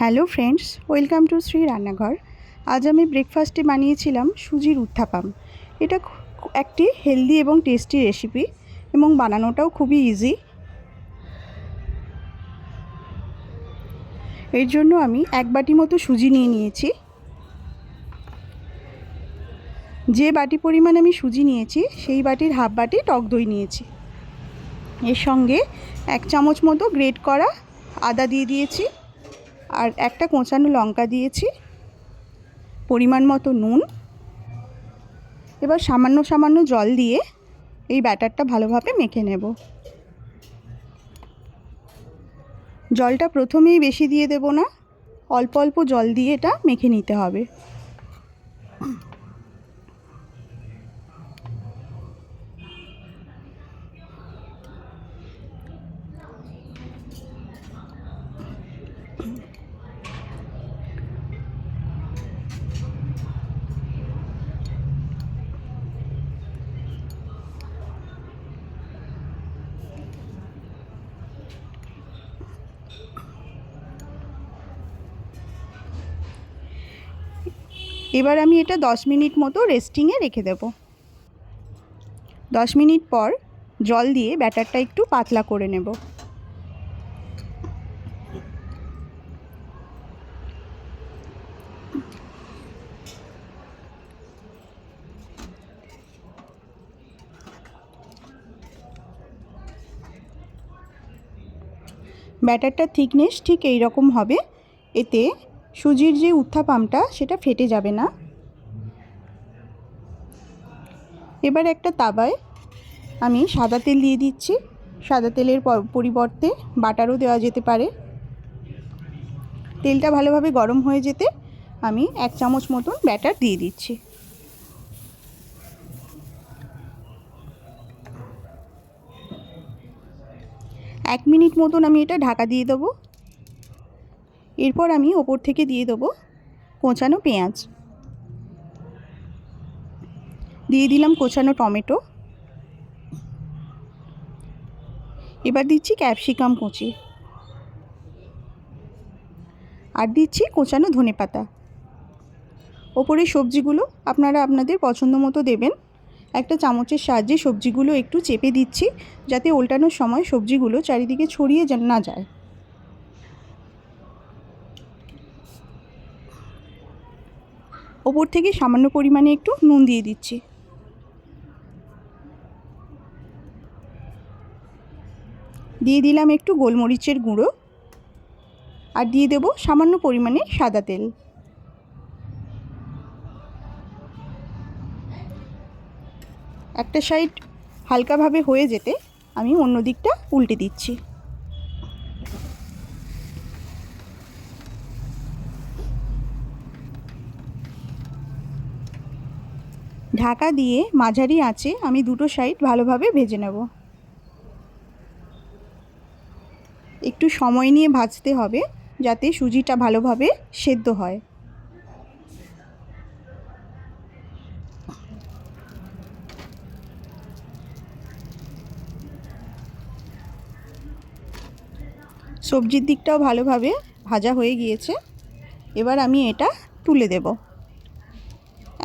Hello friends, welcome to Shri রান্নাঘর। আজ আমি ব্রেকফাস্টে বানিয়েছিলাম সুজির উত্থাপাম। এটা একটি হেলদি এবং টেস্টি রেসিপি এবং বানানোটাও খুবই ইজি। এর জন্য আমি 1 বাটি মতো সুজি নিয়ে নিয়েছি। যে বাটি পরিমাণ আমি সুজি নিয়েছি সেই বাটির হাফ বাটি টক দই নিয়েছি। এর সঙ্গে 1 চামচ মতো গ্রেট করা আদা দিয়ে দিয়েছি, আর একটা কোঁচানো লঙ্কা দিয়েছি, পরিমাণ মতো নুন। এবার সামান্য সামান্য জল দিয়ে এই ব্যাটারটা ভালোভাবে মেখে নেব। জলটা প্রথমেই বেশি দিয়ে দেব না, অল্প অল্প জল দিয়ে এটা মেখে নিতে হবে। এবার আমি এটা 10 মিনিট মতো রেস্টিংয়ে রেখে দেব। 10 মিনিট পর জল দিয়ে ব্যাটারটা একটু পাতলা করে নেব। ব্যাটারটার থিকনেস ঠিক এই রকম হবে। এতে সুজির যে উত্থাপামটা সেটা ফেটে যাবে না। এবার একটা তাওয়ায় আমি সাদা তেল দিয়ে দিচ্ছি। সাদা তেলের পরিবর্তে বাটারও দেওয়া যেতে পারে। তেলটা ভালোভাবে গরম হয়ে যেতে আমি 1 চামচ মতন ব্যাটার দিয়ে দিচ্ছি। এক মিনিট মতন আমি এটা ঢাকা দিয়ে দেবো। এরপর আমি ওপর থেকে দিয়ে দেবো কোঁচানো পেঁয়াজ, দিয়ে দিলাম কোঁচানো টমেটো, এবার দিচ্ছি ক্যাপসিকাম কুচি, আর দিচ্ছি কোঁচানো ধনেপাতা। ওপরে সবজিগুলো আপনারা আপনাদের পছন্দ মতো দেবেন। একটা চামচের সাহায্যে সবজিগুলো একটু চেপে দিচ্ছি, যাতে উল্টানোর সময় সবজিগুলো চারিদিকে ছড়িয়ে না যায়। ওপর থেকে সামান্য পরিমাণে একটু নুন দিয়ে দিচ্ছি। দিয়ে দিলাম একটু গোলমরিচের গুঁড়ো, আর দিয়ে দেব সামান্য পরিমাণে সাদা তেল। একটা সাইড হালকাভাবে হয়ে যেতে আমি অন্য দিকটা উল্টে দিচ্ছি। ঢাকা দিয়ে মাঝারি আঁচে আমি দুটো সাইড ভালোভাবে ভেজে নেব। একটু সময় নিয়ে ভাজতে হবে যাতে সুজিটা ভালোভাবে সেদ্ধ হয়। সবজির দিকটাও ভালোভাবে ভাজা হয়ে গিয়েছে। এবার আমি এটা তুলে দেব।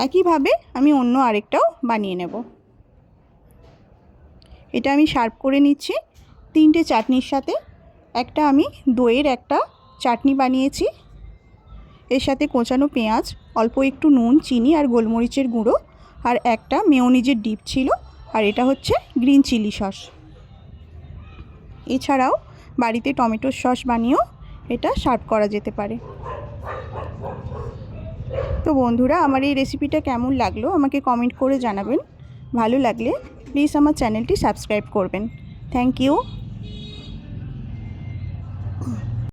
একইভাবে আমি অন্য আরেকটাও বানিয়ে নেব। এটা আমি সার্ভ করে নিচ্ছি 3টে চাটনির সাথে। একটা আমি দইয়ের একটা চাটনি বানিয়েছি, এর সাথে কোঁচানো পেঁয়াজ, অল্প একটু নুন, চিনি আর গোলমরিচের গুঁড়ো, আর একটা মেয়োনিজের ডিপ ছিল, আর এটা হচ্ছে গ্রিন চিলি সস। এছাড়াও বাড়িতে টমেটোর সস বানিয়েও এটা সার্ভ করা যেতে পারে। তো বন্ধুরা, আমার এই রেসিপিটা কেমন লাগলো আমাকে কমেন্ট করে জানাবেন। ভালো লাগলে প্লিজ আমার চ্যানেলটি সাবস্ক্রাইব করবেন। Thank you.